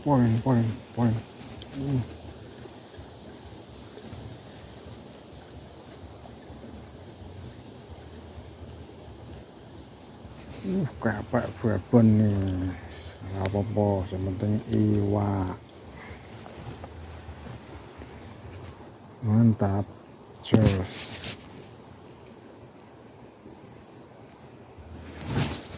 Poin. Kayak babon nih. Apa-apa, yang penting iwak. Mantap. Jos.